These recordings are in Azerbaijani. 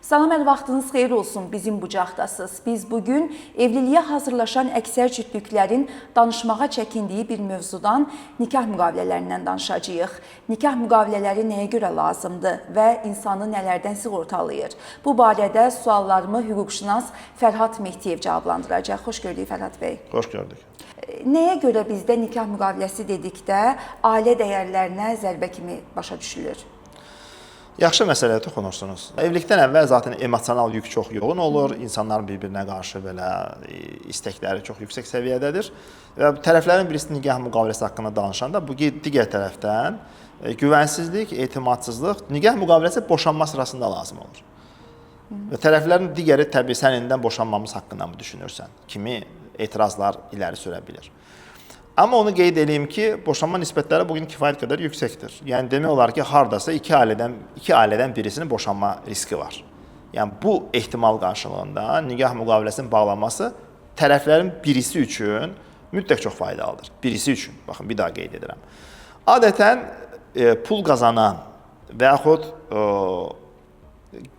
Salam, vaxtınız xeyir olsun, bizim bucaqdasınız. Biz bugün evliliyə hazırlaşan əksər cütlüklərin danışmağa çəkindiyi bir mövzudan nikah müqavilələrindən danışacağıq. Nikah müqavilələri nəyə görə lazımdır və insanı nələrdən sığortalayır? Bu barədə suallarımı hüquqşünas Fərhad Mehdiyev cavablandıracaq. Xoş gördük Fərhad bəy. Xoş gördük. Nəyə görə bizdə nikah müqaviləsi dedikdə ailə dəyərlərinə zərbə kimi başa düşülür? Yaxşı məsələyə toxunursunuz. Evlilikdən əvvəl zaten emosional yük çox yoğun olur. İnsanların bir-birinə qarşı belə istəkləri çox yüksək səviyyədədir. Və tərəflərin birisi nikah müqaviləsi haqqında danışanda bu digər tərəfdən güvənsizlik, etimadsızlıq, nikah müqaviləsi boşanma sırasında lazım olur. Və tərəflərin digəri təbii sən indidən boşanmamız haqqında mı düşünürsən kimi etirazlar irəli sürə bilir. Amma onu qeyd edeyim ki, boşanma nisbətləri bugün kifayət qədər yüksəkdir. Yəni demək olar ki, hardasa iki ailədən birisinin boşanma riski var. Yəni bu ehtimal qarşılığında nikah müqaviləsinin bağlanması tərəflərin birisi üçün mütləq çox faydalıdır. Birisi üçün, baxın bir daha qeyd edirəm. Adətən pul qazanan və yaxud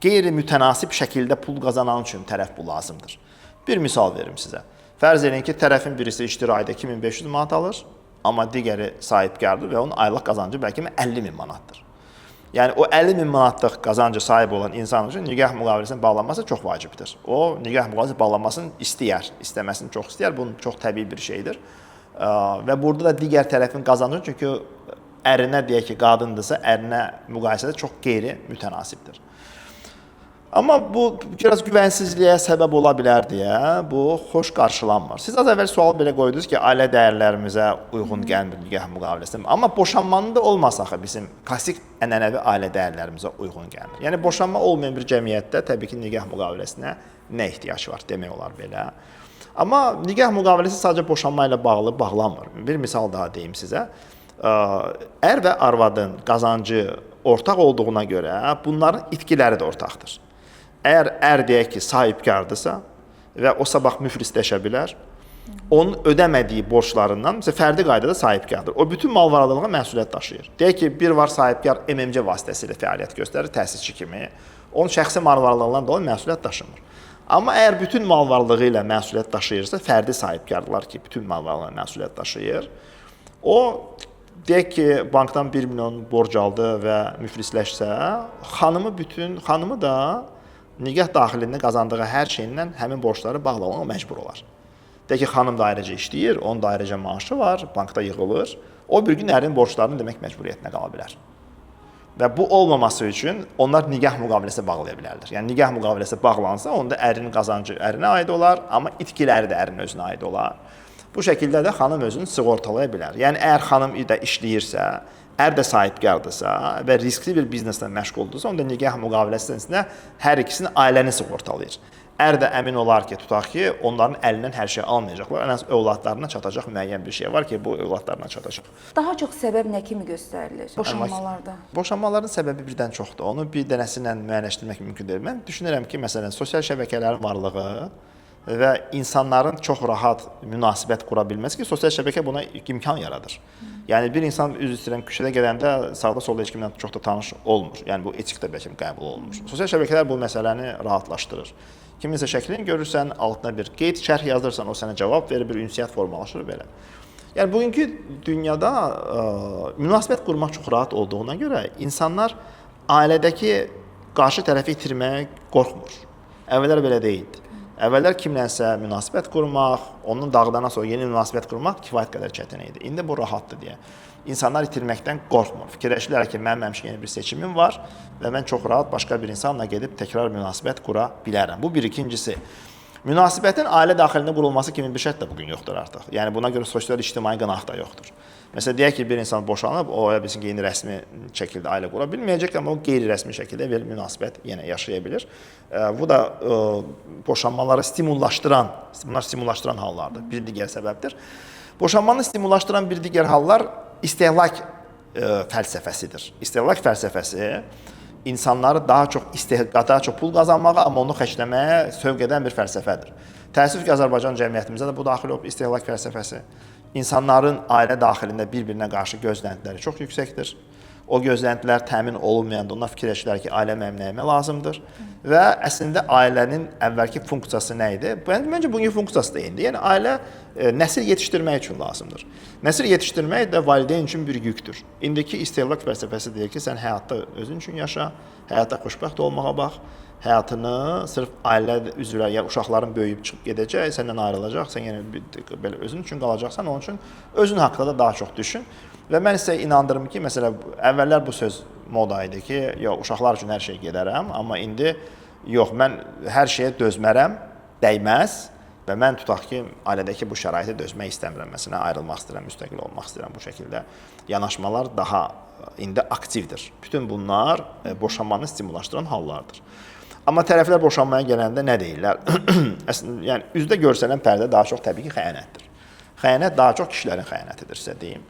qeyri-mütənasib şəkildə pul qazanan üçün tərəf bu lazımdır. Bir misal verim sizə. Fərz edin ki, tərəfin birisi işdir ayda 2500 manat alır, amma digəri sahibkardır və onun aylıq qazancı bəlkə 50.000 manatdır. Yəni o 50.000 manatlıq qazancı sahib olan insan üçün nikah müqaviləsinin bağlanması çox vacibdir. O nikah müqaviləsinin bağlanmasını istəyər, istəməsini çox istəyər. Bu çox təbii bir şeydir. Və burada da digər tərəfin qazancı çünki ərinə deyək ki, qadındırsa, ərinə müqayisədə çox qeyri-mütənasibdir. Amma bu biraz güvənsizliyə səbəb ola bilər deyə bu xoş qarşılanmır. Siz az əvvəl sual belə qoydunuz ki, ailə dəyərlərimizə uyğun gəlmir nikah müqaviləsi. Amma boşanmanın da olmasa axı bizim klassik ənənəvi ailə dəyərlərimizə uyğun gəlmir. Yəni boşanma olmayan bir cəmiyyətdə təbii ki, nikah müqaviləsinə nə ehtiyac var demək olar belə. Amma nikah müqaviləsi sadəcə boşanma ilə bağlanmır. Bir misal daha deyim sizə. Ər və arvadın qazancı ortaq olduğuna görə bunların itkiləri də ortaqdır. Əgər ər deyək ki, sahibkardırsa və o sabah müflisləşə bilər, onun ödəmədiyi borclarından, məsələn, fərdi qaydada sahibkardır. O bütün mal varlığına məsuliyyət daşıyır. Deyək ki, bir var sahibkar MMC vasitəsilə fəaliyyət göstərir, təsisçi kimi. Onun şəxsi mal varlığından dolayı məsuliyyət daşımır. Amma əgər bütün mal varlığı ilə məsuliyyət daşıyırsa, fərdi sahibkardılar ki, bütün mal varlığına məsuliyyət daşıyır. O, deyək ki, bankdan 1 milyon borc aldı və müflisləşsə, xanımı da nikah daxilində qazandığı hər şeyindən həmin borcları bağlamağa məcbur olar. Deyək ki, xanım da ayrıca işləyir, onun da ayrıca maaşı var, bankda yığılır. O bir gün ərin borclarını demək məcburiyyətinə qala bilər. Və bu olmaması üçün onlar nikah müqaviləsi bağlaya bilərlər. Yəni nikah müqaviləsi bağlansa, onda ərin qazancı ərinə aid olar, amma itkiləri də ərin özünə aid olar. Bu şəkildə də xanım özünü sığortalaya bilər. Yəni əgər xanım da işləyirsə, ər də sahibkardırsa və riskli bir bizneslə məşğuldursa, onda nikah müqaviləsində hər ikisini ailəni sığortalayır. Ər də əmin olar ki, tutaq ki, onların əlindən hər şey almayacaqlar. Ən az övladlarına çatacaq müəyyən bir şey var ki, bu övladlarına çatacaq. Daha çox səbəb nə kimi göstərilir boşanmalarda? Boşanmaların səbəbi birdən çoxdur. Onu bir dənəsi ilə müəyyənləşdirmək mümkün deyil. Mən düşünürəm ki, məsələn, sosial şəbəkələrin varlığı və insanların çox rahat münasibət qura bilməsi ki, sosial şəbəkə buna imkan yaradır. Yəni bir insan üzr istəyirəm küçədə gedəndə sağda solda heç kimlə çox da tanış olmur. Yəni bu etik də bəlkə qəbul olunmur. Sosial şəbəkələr bu məsələni rahatlaşdırır. Kiminsə şəklini görürsən, altına bir qeyd, şərh yazırsan, o sənə cavab verir, bir ünsiyyət formalaşır belə. Yəni bugünkü dünyada münasibət qurmaq çox rahat olduğuna görə insanlar ailədəki qarşı tərəfi itirməyə qorxmur. Əvvəllər belə deyildi. Əvvəllər kimlənsə münasibət qurmaq, onun dağıdandan sonra yeni münasibət qurmaq kifayət qədər çətin idi. İndi bu rahatdır deyə. İnsanlar itirməkdən qorxmur. Fikirləşirlər ki, mənim həmişə yeni bir seçimim var və mən çox rahat başqa bir insanla gedib təkrar münasibət qura bilərəm. Bu bir. İkincisi, münasibətin ailə daxilində qurulması kimi bir şərt də bugün yoxdur artıq. Yəni buna görə sosial ictimai qanaq da yoxdur. Məsələn, deyək ki, bir insan boşanıb, o bilsin ki, yeni rəsmi şəkildə ailə qura bilməyəcək, amma o qeyri-rəsmi şəkildə bir münasibət yenə yaşaya bilir. Bu da boşanmaları stimullaşdıran hallardır. Bir digər səbəbdir. Boşanmanı stimullaşdıran bir digər hallar istehlak fəlsəfəsidir. İstehlak fəlsəfəsi insanları daha çox pul qazanmağa, amma onu xərcləməyə sövq edən bir fəlsəfədir. Təəssüf ki, Azərbaycan cəmiyyətimizdə də bu daxil olub istehlak fəlsəfəsi. İnsanların ailə daxilində bir-birinə qarşı gözləntiləri çox yüksəkdir. O gözləntilər təmin olunmayanda onlar fikirləşirlər ki, ailə mənim nəyimə lazımdır. və əslində ailənin əvvəlki funksiyası nə idi? Məncə bugünkü funksiyası da indi. Yəni ailə nəsil yetişdirmək üçün lazımdır. Nəsil yetişdirmək də valideyn üçün bir yükdür. İndiki istehlak fəlsəfəsi deyir ki, sən həyatda özün üçün yaşa, həyatda xoşbəxt olmağa bax, həyatını sırf ailə üzrə, ya uşaqların böyüyüb çıxıb gedəcək, səndən ayrılacaq, sən yenə belə özün üçün qalacaqsan, onun üçün özün haqqında da daha çox düşün. Və mən sizə inandırım ki, məsələn, əvvəllər bu söz moda idi ki, yox, uşaqlar üçün hər şey gedərəm, amma indi yox, mən hər şeyə dözmərəm, dəyməz və mən tutaq ki, ailədəki bu şəraiti dözmək istəmirəm. Məsələn, ayrılmaq istəyirəm, müstəqil olmaq istəyirəm. Bu şəkildə yanaşmalar daha indi aktivdir. Bütün bunlar boşanmanı stimullaşdıran hallardır. Amma tərəflər boşanmaya gələndə nə deyirlər? Əslində, yəni üzdə görsənən pərdə daha çox təbii ki, xəyanətdir. Xəyanət daha çox kişilərin xəyanətidir, sizə deyim.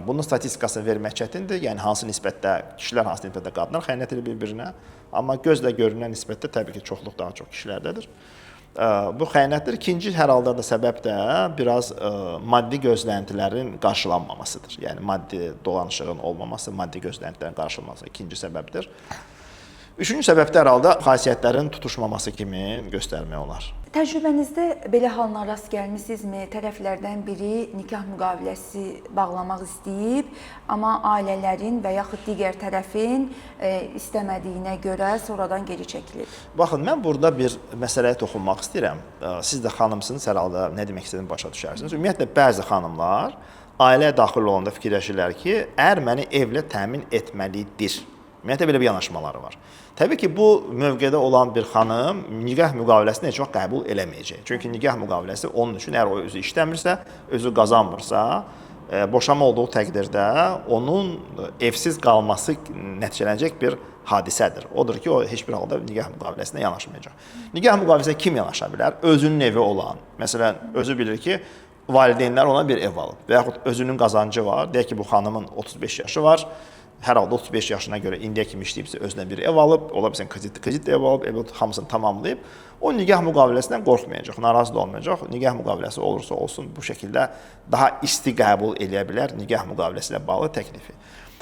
Bunun statistikasını vermək çətindir. Yəni hansı nisbətdə kişilər, hansı nisbətdə qadınlar xəyanət edir bir-birinə. Amma gözlə görünən nisbətdə təbii ki, çoxluq daha çox kişilərdədir. Bu xəyanətdir. İkinci hər halda da səbəb də biraz maddi gözləntilərin qarşılanmamasıdır. Yəni maddi dolanışığın olmaması, maddi gözləntilərin qarşılanması ikinci səbəbdir. Üçüncü səbəb də hər halda xasiyyətlərin tutuşmaması kimi göstərmək olar. Təcrübənizdə belə halına rast gəlmisinizmi? Tərəflərdən biri nikah müqaviləsi bağlamaq istəyib, amma ailələrin və yaxud digər tərəfin istəmədiyinə görə sonradan geri çəkilib. Baxın, mən burada bir məsələyə toxunmaq istəyirəm. Siz də xanımsınız, hər halda nə demək istədiyimi başa düşərsiniz. Ümumiyyətlə, bəzi xanımlar ailəyə daxil olanda fikirləşirlər ki, ər məni evlə təmin etməlidir. Ümumiyyətlə, belə bir yanaşmaları var. Təbii ki, bu mövqedə olan bir xanım nikah müqaviləsini heç vaxt qəbul eləməyəcək. Çünki nikah müqaviləsi onun üçün, əgər o özü işləmirsə, özü qazanmırsa, boşanma olduğu təqdirdə onun evsiz qalması nəticələnəcək bir hadisədir. Odur ki, o heç bir halda nikah müqaviləsinə yanaşmayacaq. Nikah müqaviləsinə kim yanaşa bilər? Özünün evi olan. Məsələn, özü bilir ki, valideynlər ona bir ev alıb və yaxud özünün qazancı var. Deyək ki, bu xanımın 35 yaşı var. Hər halda 35 yaşına görə indiyə kimi işləyibsə özünə bir ev alıb, ola bilsin kredit ev alıb, ev hamısını tamamlayıb, o nikah müqaviləsindən qorxmayacaq, narazı da olmayacaq. Nikah müqaviləsi olursa olsun, bu şəkildə daha isti qəbul eləyə bilər nikah müqaviləsi ilə bağlı təklifi.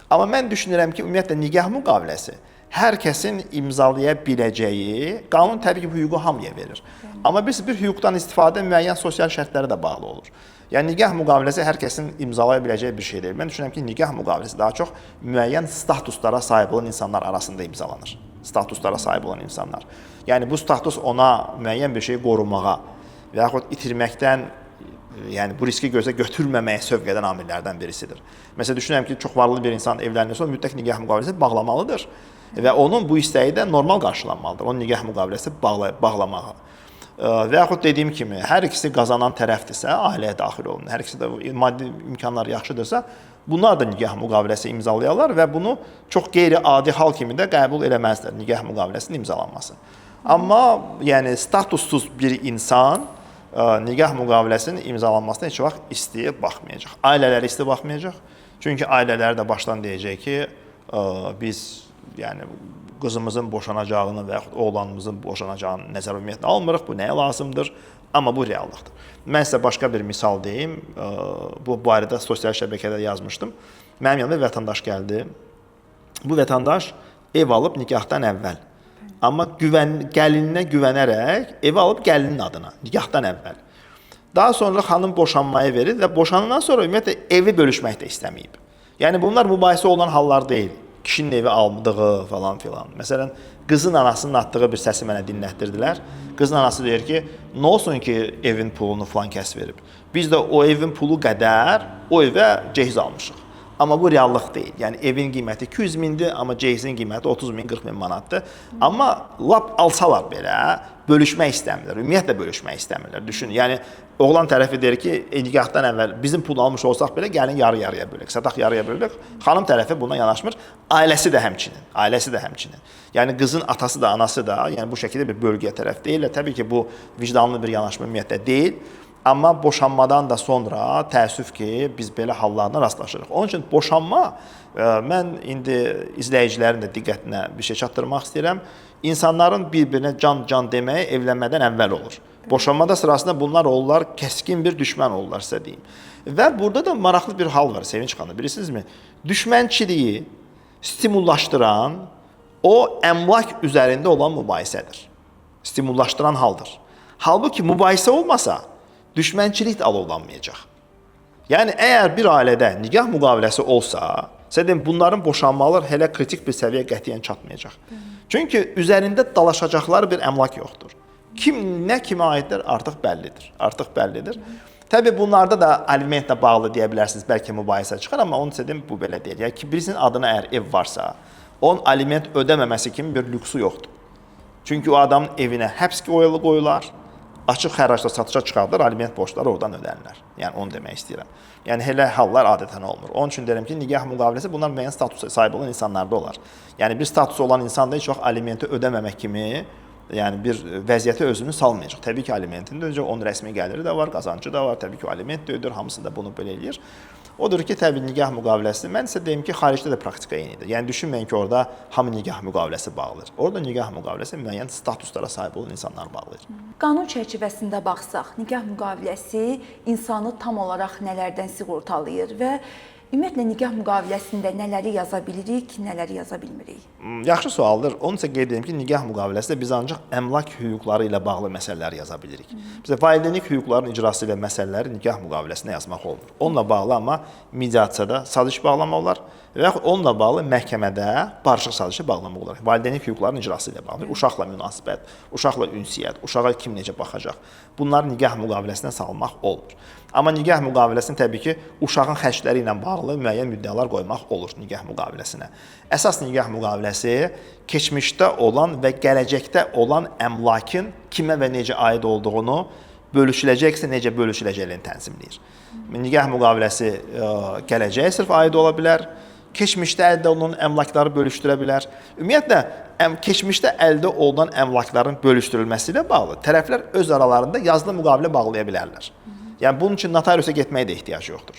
Amma mən düşünürəm ki, ümumiyyətlə nikah müqaviləsi hər kəsin imzalaya biləcəyi, qanun təbii ki, bu hüququ hamıya verir. Amma bir hüquqdan istifadə müəyyən sosial şərtlərə də bağlı olur. Yəni, nikah müqaviləsi hər kəsin imzalaya biləcəyi bir şey deyil. Mən düşünürəm ki, nikah müqaviləsi daha çox müəyyən statuslara sahib olan insanlar arasında imzalanır. Statuslara sahib olan insanlar. Yəni, bu status ona müəyyən bir şeyi qorumağa və yaxud itirməkdən, yəni bu riski gözə götürməməyə sövq edən amillərdən birisidir. Məsələn, düşünürəm ki, çox varlı bir insan evlənirsə, o mütləq nikah müqaviləsi bağlamalıdır və onun bu istəyi də normal qarşılanmalıdır. Onun nikah müqaviləsi bağlamağı. Və yaxud dediyim kimi, hər ikisi qazanan tərəfdirsə, ailəyə daxil olun, hər ikisi də maddi imkanlar yaxşıdırsa, bunlar da nikah müqaviləsi imzalayarlar və bunu çox qeyri-adi hal kimi də qəbul eləməzlər, nikah müqaviləsinin imzalanması. Amma yəni, statussuz bir insan nikah müqaviləsinin imzalanmasına heç vaxt istəyib baxmayacaq. Ailələri istəyib baxmayacaq. Çünki ailələri də başdan deyəcək ki, biz yəni qızımızın boşanacağını və yaxud oğlanımızın boşanacağını nəzərə ümumiyyətlə almırıq, bu nəyə lazımdır, amma bu reallıqdır. Mən sizə başqa bir misal deyim, bu barədə sosial şəbəkədə yazmışdım. Mənim yanıma vətəndaş gəldi. Bu vətəndaş ev alıb nikahdan əvvəl, amma gəlininə güvənərək evi alıb gəlinin adına, nikahdan əvvəl. Daha sonra xanım boşanmaya verir və boşanandan sonra ümumiyyətlə evi bölüşmək də istəməyib. Yəni bunlar mübahisə olan hallar deyil. Kişinin evi aldığı falan filan. Məsələn, qızın anasının atdığı bir səsi mənə dinlətdirdilər. Qızın anası deyir ki, nə olsun ki, evin pulunu falan kəs verib. Biz də o evin pulu qədər o evə cehiz almışıq. Amma bu reallıq deyil. Yəni evin qiyməti 200 mindir, amma cehizin qiyməti 30 min, 40 min manatdır. Amma lap alsalar belə bölüşmək istəmirlər. Ümumiyyətlə bölüşmək istəmirlər. Düşün, yəni oğlan tərəfi deyir ki, nikahdan əvvəl bizim pul almış olsaq belə gəlin yarı-yarıya bölək, sataq yarıya bölək. Xanım tərəfi buna yanaşmır. Ailəsi də həmçinin. Yəni qızın atası da, anası da, yəni bu şəkildə bir bölgəyə tərəf deyirlər. Təbii ki, bu vicdanlı bir yanaşma ümumiyyətlə deyil. Amma boşanmadan da sonra təəssüf ki, biz belə hallarla rastlaşırıq. Onun üçün boşanma, mən indi izləyicilərin də diqqətinə bir şey çatdırmaq istəyirəm. İnsanların bir-birinə can deməyi evlənmədən əvvəl olur. Boşanmada sırasında bunlar olurlar, kəskin bir düşmən olurlar, sizə deyim. Və burada da maraqlı bir hal var, Sevinç xanım, bilirsinizmi? Düşmənçiliyi stimullaşdıran o əmlak üzərində olan mübahisədir. Stimullaşdıran haldır. Halbuki mübahisə olmasa, düşmənçilik də alovlanmayacaq. Yəni, əgər bir ailədə nikah müqaviləsi olsa, bunların boşanmaları hələ kritik bir səviyyə qətiyyən çatmayacaq. Çünki üzərində dalaşacaqları bir əmlak yoxdur. Nə kimə aiddir artıq bəllidir. Təbii bunlarda da alimentlə bağlı deyə bilərsiniz, bəlkə mübahisə çıxar, amma onu bu belə deyil. Yəni ki, birisinin adına əgər ev varsa, onun aliment ödəməməsi kimi bir lüksu yoxdur. Çünki o adamın evinə həbs qoyular, açıq xəracda satışa çıxardır, aliment borçları oradan ödənirlər. Yəni onu demək istəyirəm. Yəni elə hallar adətən olmur. Onun üçün deyirəm ki, nikah müqaviləsi bunlar müəyyən status sahibi olan insanlarda olar. Yəni bir statusu olan insan da heç vaxt alimenti ödəməmək kimi bir vəziyyətə özünü salmayacaq. Təbii ki, alimentin də ödəyəcək, onun rəsmi gəliri də var, qazancı da var, təbii ki, aliment də ödür, hamısı da bunu belə eləyir. Odur ki, təbii nikah müqaviləsi, mən sizə deyim ki, xaricdə də praktika eynidir. Yəni düşünməyin ki, orada hamı nikah müqaviləsi bağlayır. Orada nikah müqaviləsi müəyyən statuslara sahib olan insanlar bağlayır. Qanun çərçivəsində baxsaq, nikah müqaviləsi insanı tam olaraq nələrdən sığortalayır və ümumiyyətlə nikah müqaviləsində nələri yaza bilirik, nələri yaza bilmirik? Yaxşı sualdır. Onun isə qeyd edim ki, nikah müqaviləsində biz ancaq əmlak hüquqları ilə bağlı məsələləri yaza bilirik. Bizə valideynlik hüquqlarının icrası ilə məsələləri nikah müqaviləsində yazmaq olmur. Onunla bağlı amma mediasiyada saziş bağlamaq olar və yaxud onunla bağlı məhkəmədə barışıq sazişi bağlamaq olar. Valideynlik hüquqlarının icrası ilə bağlı, uşaqla münasibət, uşaqla ünsiyyət, uşağa kim necə baxacaq, bunları nikah müqaviləsinə salmaq olmur. Amma nikah müqaviləsinin təbii ki, uşağın xərcləri ilə bağlı müəyyən müddəalar qoymaq olur nikah müqaviləsinə. Əsas nikah müqaviləsi keçmişdə olan və gələcəkdə olan əmlakın kimə və necə aid olduğunu, bölüşüləcəksə necə bölüşüləcəyini tənzimləyir. Nikah müqaviləsi gələcəyə sırf aid ola bilər, keçmişdə əldə olunan əmlakları bölüşdürə bilər. Ümumiyyətlə, keçmişdə əldə olunan əmlakların bölüşdürülməsi ilə bağlı tərəflər öz aralarında yazılı müqavilə bağlaya bilərlər. Yəni, bunun üçün notariusa getməyə də ehtiyac yoxdur.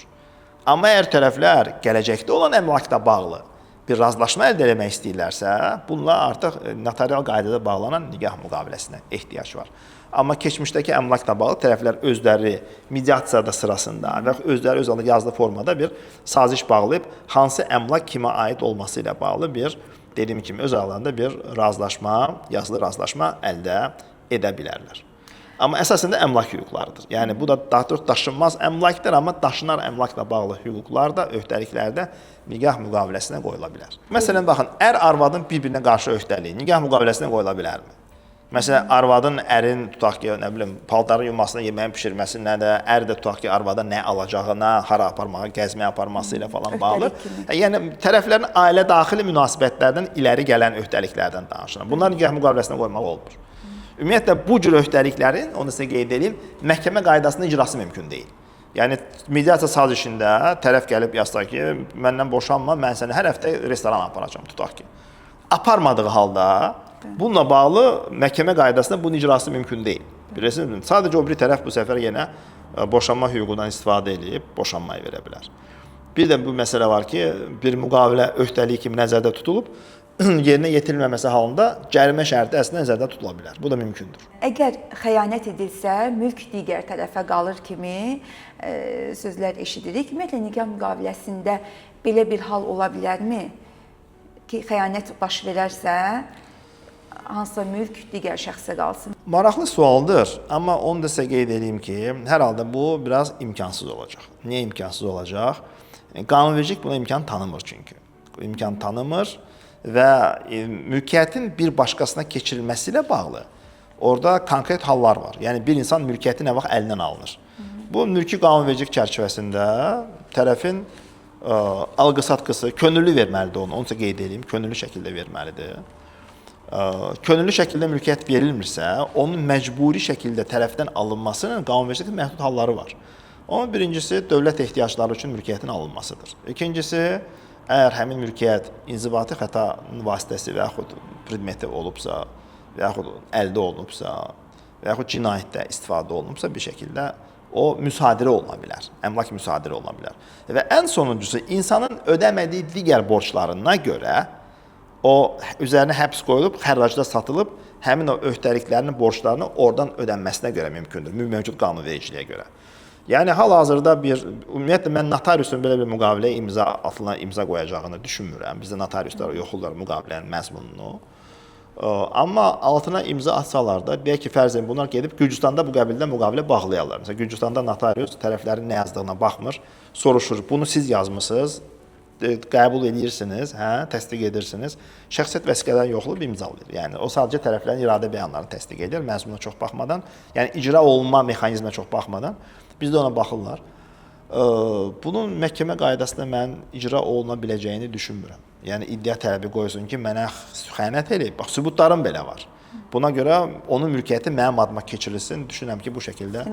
Amma əgər tərəflər gələcəkdə olan əmlakla bağlı bir razılaşma əldə etmək istəyirlərsə, bununla artıq notarial qaydada bağlanan nikah müqaviləsinə ehtiyac var. Amma keçmişdəki əmlakla bağlı tərəflər özləri mediasiyada sırasında və özləri öz yazılı formada bir saziş bağlayıb, hansı əmlak kimə aid olması ilə bağlı bir, dediyim kimi, öz aralarında bir razılaşma, yazılı razılaşma əldə edə bilərlər. Amma əsasında əmlak hüquqlarıdır. Yəni, bu da daşınmaz əmlakdır, amma daşınar əmlakla bağlı hüquqlar da, öhdəliklər də nikah müqaviləsinə qoyula bilər. Məsələn, baxın, arvadın bir-birinə qarşı öhdəliyi nikah müqaviləsinə qoyula bilərmi? Məsələn, arvadın ərin, tutaq ki, nə bilim, paltarın yumasına, yeməyin pişirməsinə də, ər də tutaq ki, arvada nə alacağına, hara aparmağa, gəzməyə aparması ilə falan bağlı. Yəni, tərəflərin ailə daxili münasibətlərdən iləri gələn öhdəliklərdən danışılır. Bunlar nikah müqaviləsinə qoymaq olmur. Ümumiyyətlə, bu cür öhdəliklərin, onu sizə qeyd edeyim, məhkəmə qaydasında icrası mümkün deyil. Yəni, mediasiya sazişində tərəf gəlib yazsa ki, məndən boşanma, mən səni hər həftə restoran aparacam, tutaq ki. Aparmadığı halda, bununla bağlı məhkəmə qaydasında bunun icrası mümkün deyil. Bilirsiniz, sadəcə o bir tərəf bu səfər yenə boşanma hüququndan istifadə edib boşanmayı verə bilər. Bir də bu məsələ var ki, bir müqavilə öhdəliyi kimi nəzərdə tutulub, yerinə yetirilməməsi halında cərimə şərti əslində nəzərdə tutula bilər. Bu da mümkündür. Əgər xəyanət edilsə, mülk digər tərəfə qalır kimi sözlər eşidirik. Ümumiyyətlə, nikah müqaviləsində belə bir hal ola bilərmi ki, xəyanət baş verərsə, hansısa mülk digər şəxsə qalsın? Maraqlı sualdır, amma onu da sizə qeyd edeyim ki, hər halda bu biraz imkansız olacaq. Niyə imkansız olacaq? Qanunvericilik buna imkan tanımır çünki. İmkan tanımır və mülkiyyətin bir başqasına keçirilməsi ilə bağlı orada konkret hallar var. Yəni, bir insan mülkiyyəti nə vaxt əlindən alınır. Bu, mülki qanunvericilik çərçivəsində tərəfin alqı-satqısı könüllü verməlidir onu isə qeyd edeyim, könüllü şəkildə verməlidir. Könüllü şəkildə mülkiyyət verilmirsə, onun məcburi şəkildə tərəfdən alınmasının qanunvericilikdə məhdud halları var. Onun birincisi, dövlət ehtiyacları üçün mülkiyyətin alınmasıdır. İkincisi, əgər həmin mülkiyyət inzibati xəta vasitəsi və yaxud predmeti olubsa, və yaxud əldə olunubsa, və yaxud cinayətdə istifadə olunubsa bir şəkildə o müsadirə oluna bilər, əmlak müsadirə oluna bilər. Və ən sonuncusu, insanın ödəmədiyi digər borclarına görə o üzərinə həbs qoyulub, xərracda satılıb, həmin o öhdəliklərinin borclarını oradan ödənməsinə görə mümkündür, mövcud qanunvericiliyə görə. Yəni hal-hazırda ümumiyyətlə mən notariusun belə bir müqaviləyə imza qoyacağını düşünmürəm. Bizdə notariuslar yoxlayırlar müqavilənin məzmununu. Amma altına imza atsalar da, deyək ki, fərz edin bunlar gedib Gürcüstanda bu qəbildə müqavilə bağlayarlar. Məsələn, Gürcüstanda notarius tərəflərin nə yazdığına baxmır, soruşur, bunu siz yazmısınız, qəbul edirsiniz, təsdiq edirsiniz. Şəxsiyyət vəsiqələrini yoxlayıb imzalayır. Yəni o sadəcə tərəflərin iradə bəyanlarını təsdiq edir, məzmununa çox baxmadan, yəni icra olunma mexanizminə çox baxmadan bizdə ona baxırlar. Bunun məhkəmə qaydasında mən icra oluna biləcəyini düşünmürəm. Yəni iddia tələbi qoysun ki, mənə xəyanət eləyib. Bax, sübutlarım belə var. Buna görə onun mülkiyyəti mənim adıma keçirilsin. Düşünürəm ki, bu şəkildə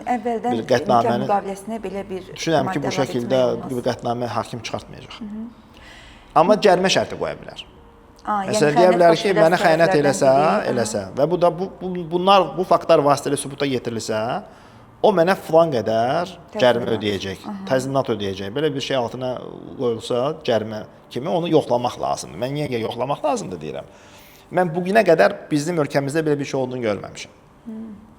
bir qətnamənin müqaviləsinə belə bir düşünürəm ki, bu şəkildə bir qətnamə hakim çıxartmayacaq. Amma cərimə şərti qoya bilər. Məsələn, deyə bilər ki, mənə xəyanət eləsə və bu faktlar vasitələ sübuta yetirilsə, o mənə filan qədər cərimə ödəyəcək, təzminat ödəyəcək. Belə bir şey altına qoyulsa cərimə kimi onu yoxlamaq lazımdır. Mən niyə yoxlamaq lazımdır deyirəm. Mən bugünə qədər bizim ölkəmizdə belə bir şey olduğunu görməmişəm.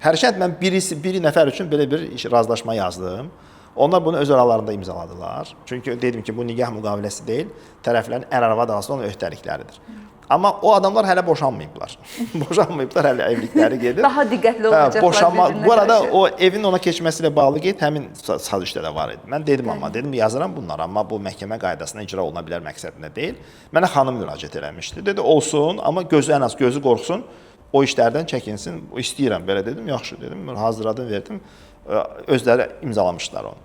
Hərçənd mən bir nəfər üçün belə bir razılaşma yazdım. Onlar bunu öz aralarında imzaladılar. Çünki dedim ki, bu nikah müqaviləsi deyil, tərəflərin ər-arvad arasında olan öhdəlikləridir. Amma o adamlar hələ boşanmayıblar. Boşanmayıblar, hələ evlilikləri gedir. Daha diqqətli olacaqlar bir-birinə Bu arada qarşı. o evin ona keçməsi ilə bağlı qeyd həmin sazişdə də var idi. Mən dedim yazıram bunlar, amma bu məhkəmə qaydasında icra oluna bilər məqsədində deyil. Mənə xanım müraciət eləmişdi. Dedi olsun, amma ən az gözü qorxsun, o işlərdən çəkinsin. İstəyirəm belə dedim, yaxşı dedim. Hazırladım, verdim. Özləri imzalamışlar onu.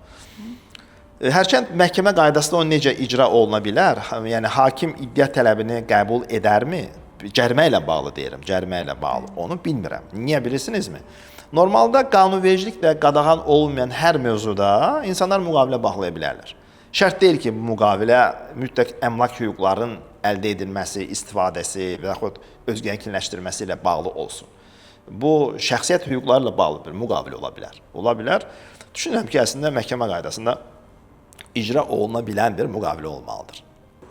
Hərçənd məhkəmə qaydasında o necə icra oluna bilər? Yəni hakim iddia tələbini qəbul edərmi? Cərimə ilə bağlı deyirəm, cərimə ilə bağlı. Onu bilmirəm. Niyə bilirsinizmi? Normalda qanunvericiliklə qadağan olmayan hər mövzuda insanlar müqavilə bağlaya bilərlər. Şərt deyil ki, müqavilə mütləq əmlak hüquqlarının əldə edilməsi, istifadəsi və yaxud özgənkinləşdirməsi ilə bağlı olsun. Bu şəxsiyyət hüquqları ilə bağlı bir müqavilə ola bilər. Ola bilər. Düşünürəm ki, əslində məhkəmə qaydasında icra oluna bilən bir müqavilə olmalıdır.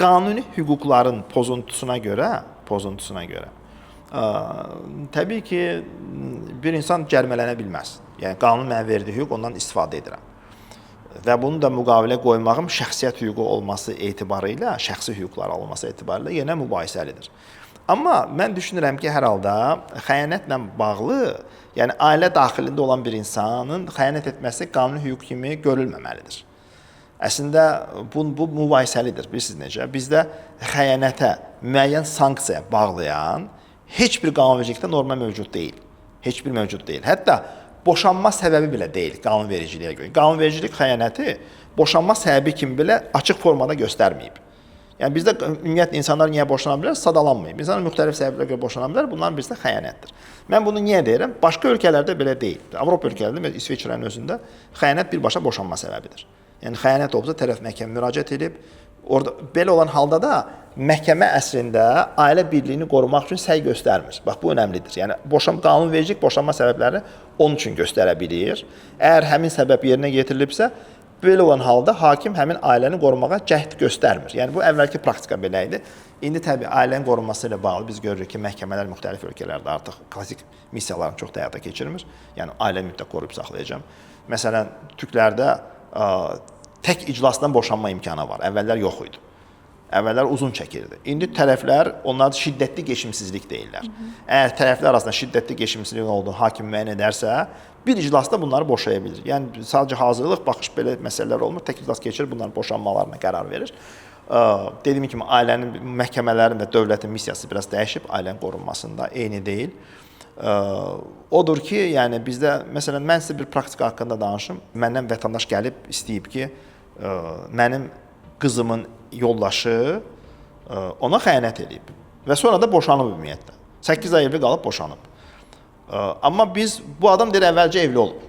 Qanuni hüquqların pozuntusuna görə, təbii ki, bir insan cərimələnə bilməz. Yəni qanun mənə verdiyi hüquq, ondan istifadə edirəm. Və bunu da müqavilə qoymağım şəxsiyyət hüququ olması etibarıyla, şəxsi hüquqlar olması etibarıyla yenə mübahisəlidir. Amma mən düşünürəm ki, hər halda xəyanətlə bağlı, yəni ailə daxilində olan bir insanın xəyanət etməsi qanuni hüquq kimi görülməməlidir. Əslində bu mübahisəlidir, bilirsiniz necə? Bizdə xəyanətə müəyyən sanksiya bağlayan heç bir qanunvericilikdə norma mövcud deyil. Heç bir mövcud deyil. Hətta boşanma səbəbi belə deyil qanunvericiliyə görə. Qanunvericilik xəyanəti boşanma səbəbi kimi belə açıq formada göstərməyib. Yəni bizdə ümumiyyətlə insanlar niyə boşana bilər? Sadalanmayıb. İnsanlar müxtəlif səbəblərə görə boşana bilər. Bunların birisi də xəyanətdir. Mən bunu niyə deyirəm? Başqa ölkələrdə belə deyil. Avropa ölkələrində, İsveçrənin özündə xəyanət birbaşa boşanma səbəbidir. Yəni xəyanət olubsa tərəf məhkəmə müraciət edib, orada belə olan halda da məhkəmə əslində ailə birliyini qorumaq üçün səy göstərmir. Bax bu önəmlidir. Yəni qanunvericilik boşanma səbəblərini onun üçün göstərə bilir. Əgər həmin səbəb yerinə yetirilibsə, belə olan halda hakim həmin ailəni qorumağa cəhd göstərmir. Yəni bu əvvəlki praktika belə idi. İndi təbii ailənin qorunması ilə bağlı biz görürük ki, məhkəmələr müxtəlif ölkələrdə artıq klassik missiyalarını çox da həyata keçirmir. Yəni ailəni mütləq qoruyub saxlayacağam. Məsələn, türklərdə tək iclasdan boşanma imkanı var. Əvvəllər yox idi. Əvvəllər uzun çəkirdi. İndi tərəflər onlarda şiddətli geçimsizlik deyirlər. Əgər tərəflər arasında şiddətli geçimsizlik olduğunu hakim müəyyən edərsə, bir iclasda bunları boşaya bilir. Yəni sadəcə hazırlıq, baxış belə məsələlər olmur. Tək iclas keçir, bunların boşanmalarına qərar verir. Dediyim kimi ailənin, məhkəmələrin və dövlətin missiyası biraz dəyişib, ailənin qorunmasında eyni deyil. Odur ki, yəni bizdə məsələn mən sizə bir praktika haqqında danışım. Məndən vətəndaş gəlib istəyib ki, mənim qızımın yoldaşı ona xəyanət edib və sonra da boşanıb ümumiyyətlə. 8 ay evli qalıb boşanıb. Amma biz bu adam deyir əvvəlcə evli olub.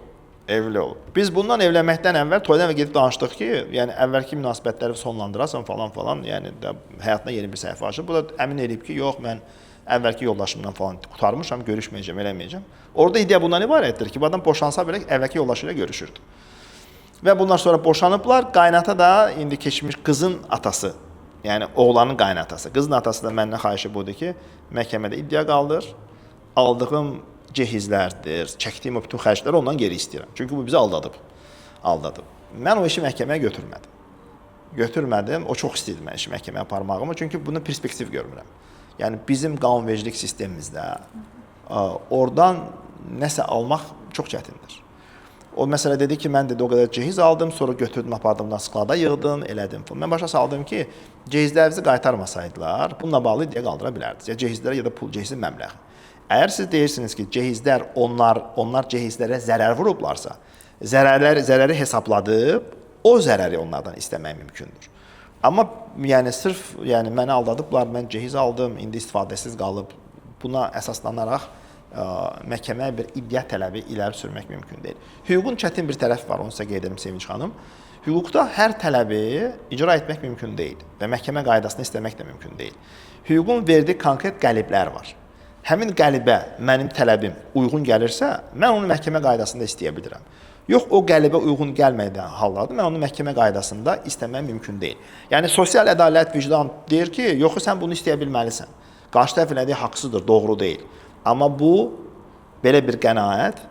Evli olub. Biz bundan evlənməkdən əvvəl toydan və gedib danışdıq ki, yəni əvvəlki münasibətləri sonlandırasan falan, yəni də həyatına yeni bir səhifə açıb. Bu da əmin edib ki, yox mən əvvəlki yoldaşımdan falan qurtarmışam, görüşməyəcəm, eləməyəcəm. Orada iddia bundan ibarətdir ki, bu adam boşansa belə əvvəlki yoldaşı ilə görüşürdü. Və bundan sonra boşanıblar. Qaynata da indi keçmiş qızın atası, yəni oğlanın qaynatası. Qızın atası da məndən xahişi budur ki, məhkəmədə iddia qaldır. Aldığım cehizlərdir, çəkdiyim o bütün xərcləri ondan geri istəyirəm. Çünki bu bizi aldadıb. aldadıb. Mən o işi məhkəməyə götürmədim. Götürmədim, o çox istəyirdi mən işi məhkəməyə aparmağımı, çünki bunu perspektiv görmürəm. Yəni bizim qanunvericilik sistemimizdə oradan nəsə almaq çox çətindir. O məsələ dedi ki, mən dedi o qədər cehiz aldım, sonra götürdüm, apardımdan sklada yığdım, elədim. Mən başa saldım ki, cehizlərinizi qaytarmasaydılar, bununla bağlı iddia qaldıra bilərdiniz. Ya cehizlərə, ya da pul cehizin məbləği. Əgər siz deyirsiniz ki, cehizlər onlar cehizlərə zərər vurublarsa, zərəri hesabladıb, o zərəri onlardan istəmək mümkündür. Amma yəni sırf məni aldadıblar, mən cehiz aldım, indi istifadəsiz qalıb, buna əsaslanaraq məhkəməyə bir iddia tələbi irəli sürmək mümkün deyil. Hüququn çətin bir tərəfi var, onu sizə qeyd edim Sevinç xanım. Hüquqda hər tələbi icra etmək mümkün deyil və məhkəmə qaydasını istəmək də mümkün deyil. Hüququn verdiyi konkret qəliblər var. Həmin qəlibə mənim tələbim uyğun gəlirsə, mən onu məhkəmə qaydasında istəyə bilirəm. Yox, o qəlibə uyğun gəlmədən hallarda mən onu məhkəmə qaydasında istəmək mümkün deyil. Yəni sosial ədalət, vicdan deyir ki, yox, sən bunu istəyə bilməlisən. Qarşı tərəf elədiyi haqsızdır, doğru deyil. Amma bu, belə bir qənaət,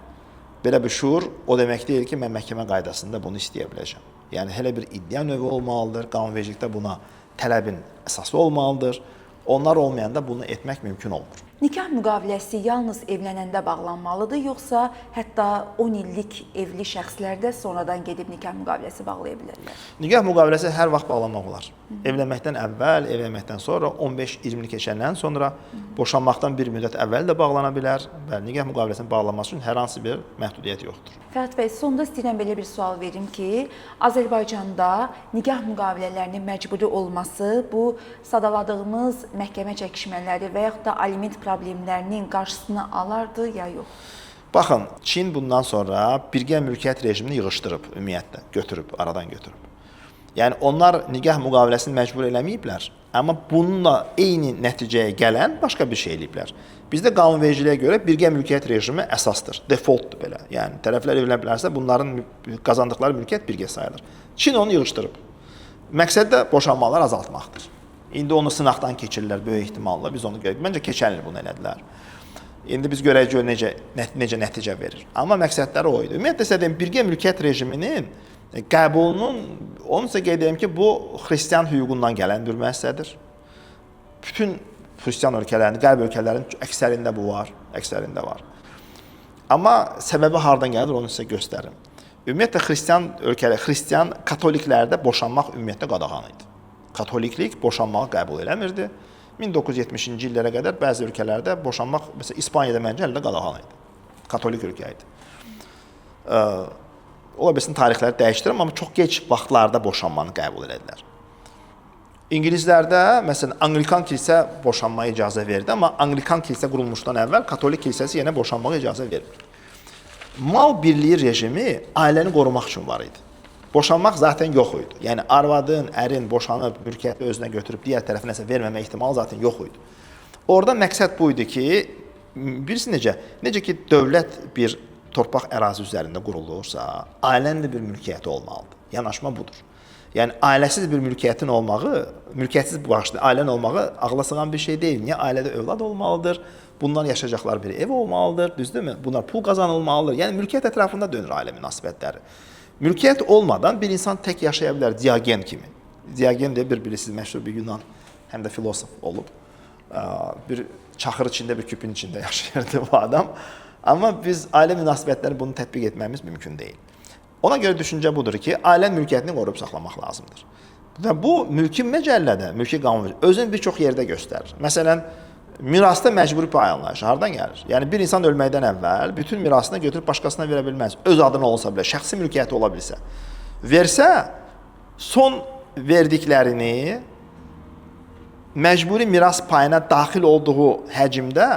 belə bir şuur o demək deyil ki, mən məhkəmə qaydasında bunu istəyə biləcəm. Yəni, elə bir iddia növü olmalıdır, qanunvericilikdə buna tələbin əsası olmalıdır. Onlar olmayanda bunu etmək mümkün olmur. Nikah müqaviləsi yalnız evlənəndə bağlanmalıdır, yoxsa hətta 10 illik evli şəxslər də sonradan gedib nikah müqaviləsi bağlaya bilərlər? Nikah müqaviləsi hər vaxt bağlanmaq olar. Evlənməkdən əvvəl, evlənməkdən sonra, 15-20 il keçəndən sonra boşanmaqdan bir müddət əvvəl də bağlana bilər və nikah müqaviləsinin bağlanması üçün hər hansı bir məhdudiyyət yoxdur. Fərid bəy, sonda istəyirəm belə bir sual verim ki, Azərbaycanda nikah müqavilələrinin məcburi olması bu sadaladığımız məhkəmə çəkişmələri və yaxud da aliment problemlərinin qarşısını alardı ya yox? Baxın, Çin bundan sonra birgə mülkiyyət rejimini yığışdırıb ümumiyyətlə, aradan götürüb. Yəni onlar nikah müqaviləsini məcbur eləməyiblər, amma bununla eyni nəticəyə gələn başqa bir şey eləyiblər. Bizdə qanunvericiliyə görə birgə mülkiyyət rejimi əsasdır, defaultdur belə. Yəni tərəflər evlənə bilərsə bunların qazandıqları mülkiyyət birgə sayılır. Çin onu yığışdırıb. Məqsəd də boşanmalar azaltmaqdır. İndi onu sınaqdan keçirirlər böyük ehtimalla, biz onu görürük. Məncə keçən il bunu elədilər. İndi biz görəcəyik necə nəticə verir. Amma məqsədləri o idi. Ümumiyyətlə sizə deyim, birgə mülkiyyət rejiminin qəbulunun, onu sizə qeyd edeyim ki, bu xristian hüququndan gələn bir müəssisədir. Bütün xristian ölkələrin, qərb ölkələrinin əksərində bu var, əksərində var. Amma səbəbi hardan gəlir, onu sizə göstərim. Ümumiyyətlə xristian katoliklərdə boşanmaq ümumiyyətlə qadağan idi. Katoliklik boşanmağı qəbul eləmirdi. 1970-ci illərə qədər bəzi ölkələrdə boşanmaq, məsələn, İspaniyada məncə hələ də qadağan idi. Katolik ölkə idi. Ola bilsin tarixləri dəyişdirirəm, amma çox geç vaxtlarda boşanmanı qəbul elədilər. İngilislərdə, məsələn, Anglikan kilsə boşanmaya icazə verdi, amma Anglikan kilsə qurulmuşdan əvvəl Katolik kilsəsi yenə boşanmağa icazə vermir. Mal birliyi rejimi ailəni qorumaq üçün var idi. Boşanmaq zaten yox idi. Yəni arvadın, ərin boşanıb, mülkiyyəti özünə götürüb digər tərəfə nəsə verməmə ehtimalı zaten yox idi. Orada məqsəd bu idi ki, bilirsiniz necə ki dövlət bir torpaq ərazi üzərində qurulursa, ailənin də bir mülkiyyəti olmalıdır. Yanaşma budur. Yəni ailəsiz bir mülkiyyətin olmağı, mülkiyyətsiz ailənin olmağı ağla sığan bir şey deyil. Niyə ailədə övlad olmalıdır? Bunlar yaşayacaqlar bir ev olmalıdır, düzdürmü? Bunlar pul qazanılmalıdır. Yəni mülkiyyət ətrafında dönür ailə münasibətləri. Mülkiyyət olmadan bir insan tək yaşaya bilər Diogen kimi. Diogen deyə bilirsiniz, məşhur bir Yunan, həm də filosof olub. Bir çaxır içində, bir küpün içində yaşayırdı bu adam. Amma biz ailə münasibətləri bunu tətbiq etmemiz mümkün deyil. Ona görə düşüncə budur ki, ailə mülkiyyətini qoruyub saxlamaq lazımdır. Və bu mülki məcəllədə, mülki qanunu özünü bir çox yerdə göstərir. Məsələn, mirasda məcburi pay anlayışı hardan gəlir? Yəni bir insan ölməkdən əvvəl bütün mirasını götürüb başqasına verə bilməz. Öz adına olsa belə, şəxsi mülkiyyəti ola bilsə. Versə, son verdiklərini məcburi miras payına daxil olduğu həcmdə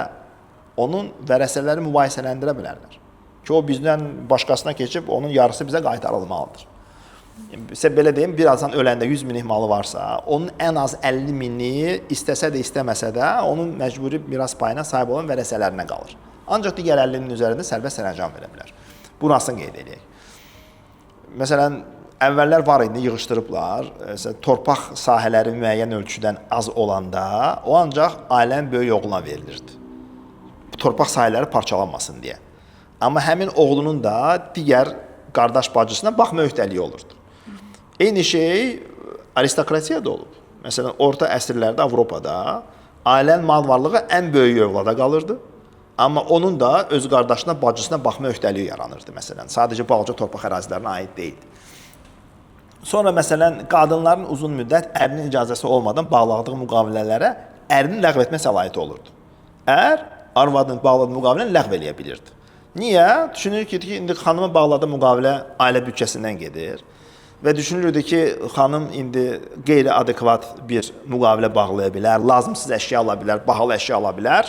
onun vərəsələri mübahisələndirə bilərlər. Ki o bizdən başqasına keçib onun yarısı bizə qaytarılmalıdır. Sizə belə deyim, bir insan öləndə 100 minlik malı varsa, onun ən az 50 minliyi istəsə də istəməsə də onun məcburi miras payına sahib olan vərəsələrinə qalır. Ancaq digər 50-nin üzərində sərbəst sərəncam verə bilər. Burasını qeyd edək. Məsələn, əvvəllər var idi, yığışdırıblar. Torpaq sahələri müəyyən ölçüdən az olanda o ancaq ailənin böyük oğluna verilirdi. Torpaq sahələri parçalanmasın deyə. Amma həmin oğlunun da digər qardaş bacısına baxma öhdəliyi olurdu. Eyni şey aristokratiyada olub. Məsələn, orta əsrlərdə Avropada ailənin mal-varlığı ən böyük övlada qalırdı. Amma onun da öz qardaşına, bacısına baxma öhdəliyi yaranırdı, məsələn. Sadəcə balaca torpaq ərazilərinə aid deyildi. Sonra, məsələn, qadınların uzun müddət ərinin icazəsi olmadan bağladığı müqavilələrə ərinin ləğv etmə səlahiyyəti olurdu. Ər arvadın bağladığı müqaviləni ləğv eləyə bilirdi. Niyə? Düşünür ki, indi xanımın bağladığı müqavilə ailə büdcəsindən gedir və düşünülürdü ki, xanım indi qeyri-adekvat bir müqavilə bağlaya bilər, lazımsız əşya ala bilər, bahalı əşya ala bilər.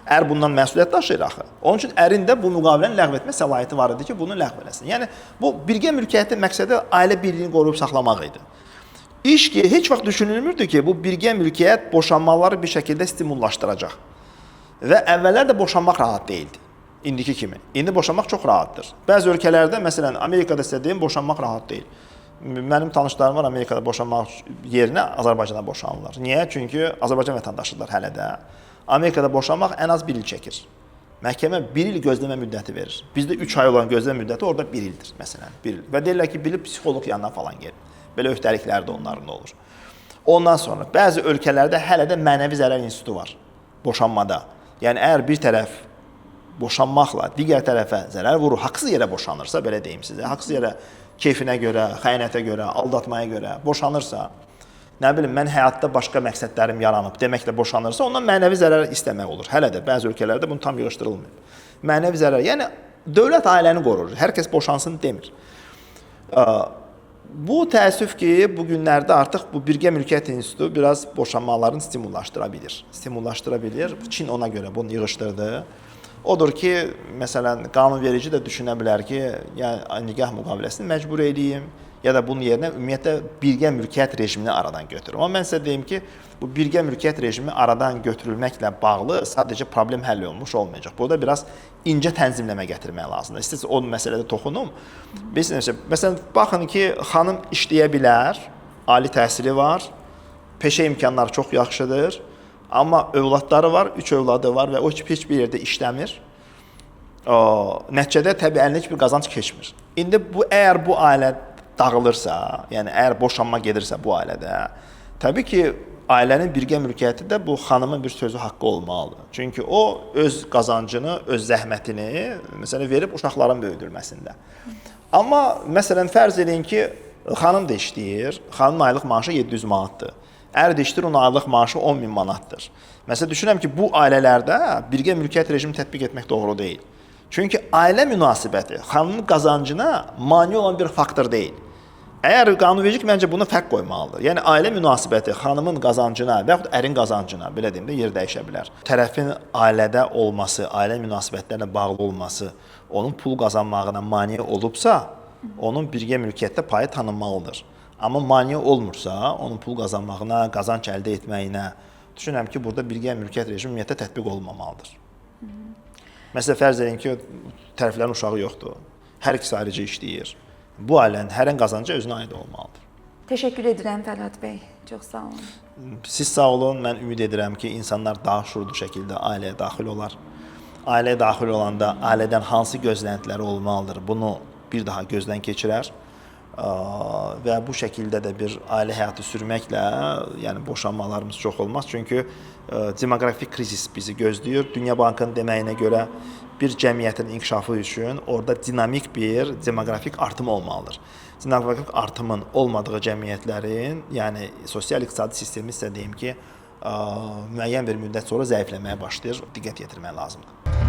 Ər bundan məsuliyyət daşıyır axı. Onun üçün ərin də bu müqaviləni ləğv etmə səlahiyyəti var idi ki, bunu ləğv eləsin. Yəni, bu birgə mülkiyyətin məqsədi ailə birliyini qoruyub saxlamaq idi. İş ki, heç vaxt düşünülmürdü ki, bu birgə mülkiyyət boşanmaları bir şəkildə stimullaşdıracaq. Və əvvəllər də boşanmaq rahat deyildi. İndiki kimi. İndi boşanmaq çox rahatdır. Bəzi ölkələrdə, məsələn, Amerikada istədiyim boşanmaq rahat deyil. Mənim tanışlarım var, Amerikada boşanmaq yerinə Azərbaycana boşanırlar. Niyə? Çünki Azərbaycan vətəndaşıdırlar hələ də. Amerikada boşanmaq ən az 1 il çəkir. Məhkəmə 1 il gözləmə müddəti verir. Bizdə 3 ay olan gözləmə müddəti orada 1 ildir, məsələn. 1 il. Və deyirlər ki, bilib psixoloq yanına falan gelir. Belə öhdəliklər də onların olur. Ondan sonra bəzi ölkələrdə hələ də mənəvi zərər institutu var boşanmada. Yəni, əgər bir tərəf boşanmaqla digər tərəfə zərər vurur, haqsız yerə boşanırsa, belə deyim sizə, haqsız yerə keyfinə görə, xəyanətə görə, aldatmaya görə boşanırsa, nə bilim, mən həyatda başqa məqsədlərim yaranıb deməklə boşanırsa, ondan mənəvi zərər istəmək olur. Hələ də bəzi ölkələrdə bunu tam yığışdırılmır. Mənəvi zərər, yəni dövlət ailəni qorur, hər kəs boşansın demir. Bu təəssüf ki, bu günlərdə artıq bu birgə mülkiyyət institutu biraz boşanmalarını stimullaşdıra bilir. Çin ona görə bunu yığışdırdı. Odur ki, məsələn, qanunverici də düşünə bilər ki, yəni nikah müqaviləsini məcbur eləyim, ya da bunun yerinə ümumiyyətlə birgə mülkiyyət rejimini aradan götürürüm. Amma mən sizə deyim ki, bu birgə mülkiyyət rejimi aradan götürülməklə bağlı sadəcə problem həll olmuş olmayacaq. Burada biraz incə tənzimləmə gətirmək lazımdır. İstəsə o məsələdə toxunum. Məsələn, baxın ki, xanım işləyə bilər, ali təhsili var, peşə imkanları çox yaxşıdır. Amma övladları var, 3 övladı var və o heç bir yerdə işləmir. Nəticədə təbii əlinə heç bir qazanc keçmir. İndi əgər bu ailə dağılırsa, yəni əgər boşanma gedirsə bu ailədə, təbii ki, ailənin birgə mülkiyyəti də bu xanımın bir sözü haqqı olmalıdır. Çünki o öz qazancını, öz zəhmətini məsələn verib uşaqların böyüdülməsində. Amma məsələn fərz edin ki, xanım da işləyir, xanımın aylıq maaşı 700 manatdır. Ər də işləyir, onun aylıq maaşı 10.000 manatdır. Məsələn, düşünürəm ki, bu ailələrdə birgə mülkiyyət rejimi tətbiq etmək doğru deyil. Çünki ailə münasibəti xanımın qazancına mane olan bir faktor deyil. Əgər qanunvericilik məncə buna fərq qoymalıdır. Yəni, ailə münasibəti xanımın qazancına və yaxud ərin qazancına, belə deyim də, yer dəyişə bilər. Tərəfin ailədə olması, ailə münasibətlərlə bağlı olması, onun pul qazanmağına mane olubsa, onun birgə mülkiyyətdə payı tanınmalıdır. Amma mane olmursa, onun pul qazanmağına, qazanc əldə etməyinə, düşünürəm ki, burada birgə mülkiyyət rejimi ümumiyyətlə tətbiq olunmamalıdır. Məsələn, fərz edin ki, tərəflərin uşağı yoxdur, hər ikisi ayrıca işləyir. Bu ailənin hər an qazancı özünə aid olmalıdır. Təşəkkür edirəm Fərhad bəy. Çox sağ olun. Siz sağ olun. Mən ümid edirəm ki, insanlar daha şuurlu şəkildə ailəyə daxil olar. Ailəyə daxil olanda ailədən hansı gözləntiləri olmalıdır, bunu bir daha gözdən keçirər. Və bu şəkildə də bir ailə həyatı sürməklə, yəni boşanmalarımız çox olmaz. Çünki demoqrafik krizis bizi gözləyir. Dünya Bankının deməyinə görə bir cəmiyyətin inkişafı üçün orada dinamik bir demoqrafik artım olmalıdır. Demoqrafik artımın olmadığı cəmiyyətlərin, yəni sosial-iqtisadi sistemi sizə deyim ki, müəyyən bir müddət sonra zəifləməyə başlayır, diqqət yetirmək lazımdır.